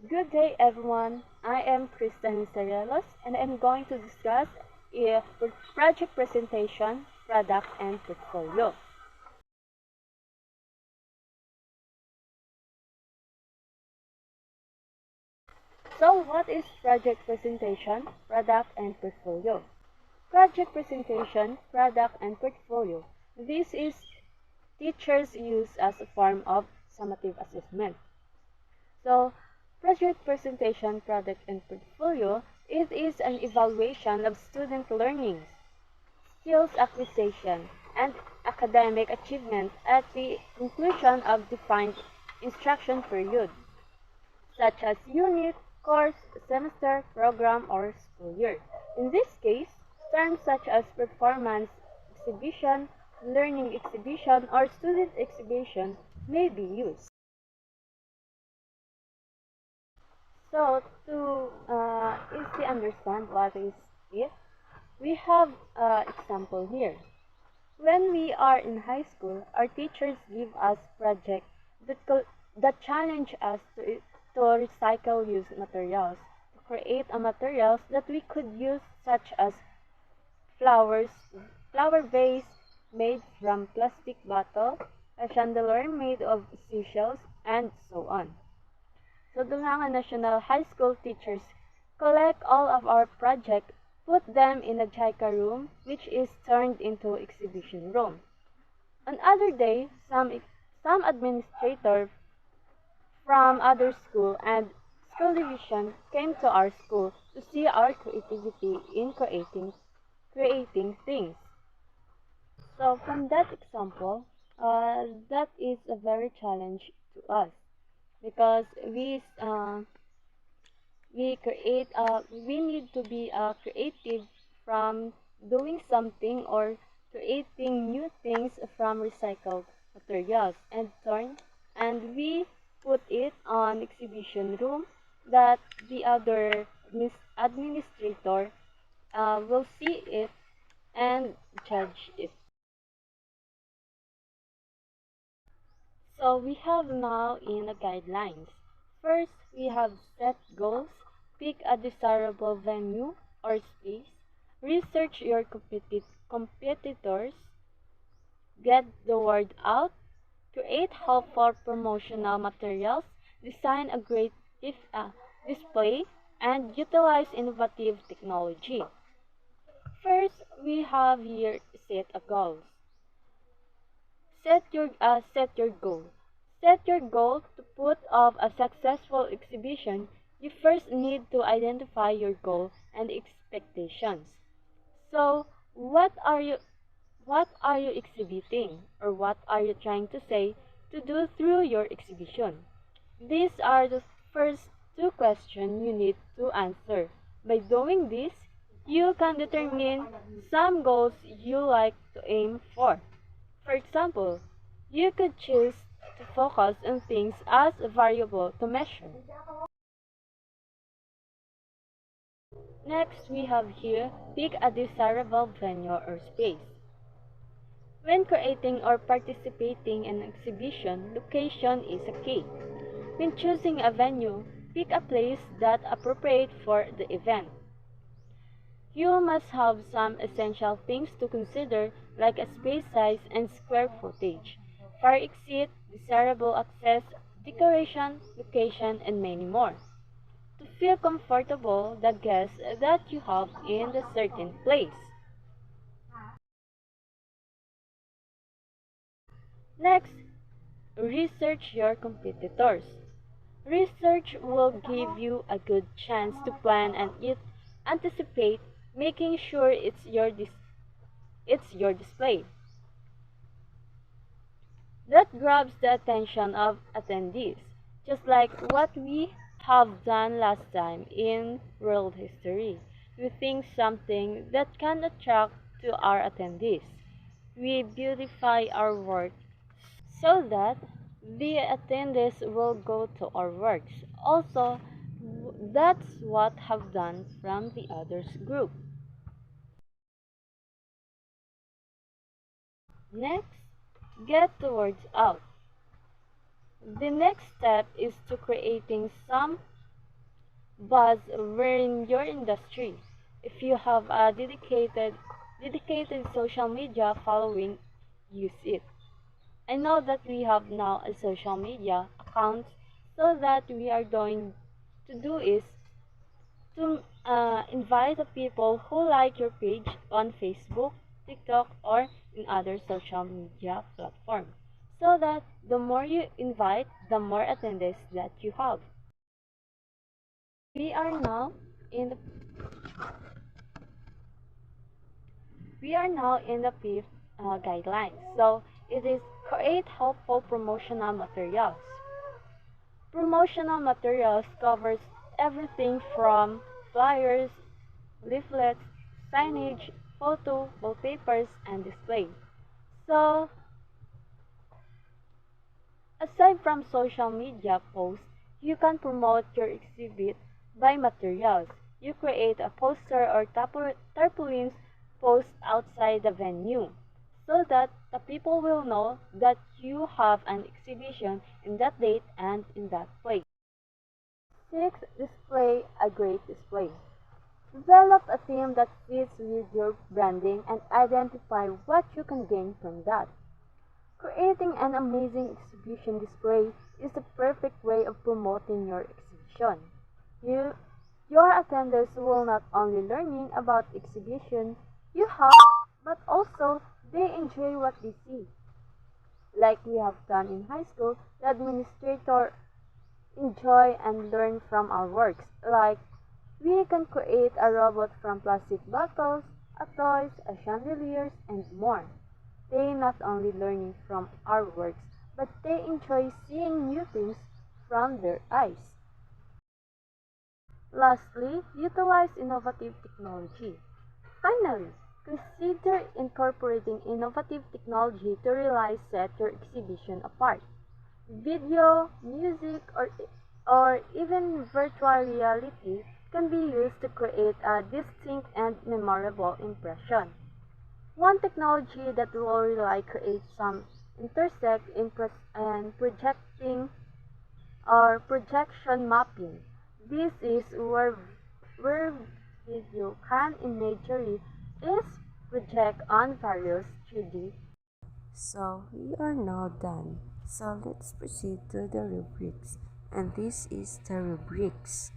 Good day, everyone. I am Kristen Misterielos, and I'm going to discuss a project presentation, product, and portfolio. So, what is project presentation, product, and portfolio? Project presentation, product, and portfolio. This is teachers use as a form of summative assessment. So, project presentation, product, and portfolio, it is an evaluation of student learning, skills acquisition, and academic achievement at the conclusion of defined instruction period, such as unit, course, semester, program, or school year. In this case, terms such as performance exhibition, learning exhibition, or student exhibition may be used. So, to easily understand what is it, we have an example here. When we are in high school, our teachers give us projects that challenge us to recycle used materials, to create a materials that we could use, such as flowers, flower vase made from plastic bottle, a chandelier made of seashells, and so on. So the mga National High School teachers collect all of our projects, put them in a JICA room, which is turned into exhibition room. On other day, some administrator from other school and school division came to our school to see our creativity in creating things. So from that example, that is a very challenge to us because we need to be creative from doing something or creating new things from recycled materials and we put it on exhibition room that the other administrator will see it and judge it. So we have now in the guidelines. First, we have set goals, pick a desirable venue or space, research your competitors, get the word out, create helpful promotional materials, design a great display, and utilize innovative technology. First, we have here set a goals. Set your goal. Set your goal to put off a successful exhibition. You first need to identify your goal and expectations. So, what are you exhibiting or what are you trying to say to do through your exhibition? These are the first two questions you need to answer. By doing this, you can determine some goals you like to aim for. For example, you could choose to focus on things as a variable to measure. Next, we have here pick a desirable venue or space. When creating or participating in an exhibition, location is a key. When choosing a venue, pick a place that's appropriate for the event. You must have some essential things to consider like a space size and square footage, fire exit, desirable access, decoration, location, and many more. To feel comfortable the guests that you have in the certain place. Next, research your competitors. Research will give you a good chance to plan and anticipate, making sure it's your display that grabs the attention of attendees, just like what we have done last time in world history. We think something that can attract to our attendees. We beautify our work so that the attendees will go to our works. Also, that's what have done from the others group. Next, get the words out. The next step is to creating some buzz within your industry. If you have a dedicated social media following, use it. I know that we have now a social media account, so that we are going to do is to invite the people who like your page on Facebook, TikTok, or in other social media platforms, so that the more you invite, the more attendance that you have. We are now in the we are now in the fifth guideline. So it is create helpful promotional materials. Promotional materials covers everything from flyers, leaflets, signage, photo, wallpapers, and display. So, aside from social media posts, you can promote your exhibit by materials. You create a poster or tarpaulins post outside the venue so that the people will know that you have an exhibition in that date and in that place. 6. Display a great display. Develop a theme that fits with your branding and identify what you can gain from that. Creating an amazing exhibition display is the perfect way of promoting your exhibition. You, your attenders will not only learning about the exhibition you have, but also they enjoy what they see. Like we have done in high school, the administrator enjoy and learn from our works. Like we can create a robot from plastic bottles, a toys, a chandeliers, and more. They not only learning from our works, but they enjoy seeing new things from their eyes. Lastly, utilize innovative technology. Finally, consider incorporating innovative technology to really set your exhibition apart. Video, music, or even virtual reality can be used to create a distinct and memorable impression. One technology that will really create some intersect in and projecting or projection mapping. This is where video can imagery is project on various 3D. So we are now done. So let's proceed to the rubrics. And this is the rubrics.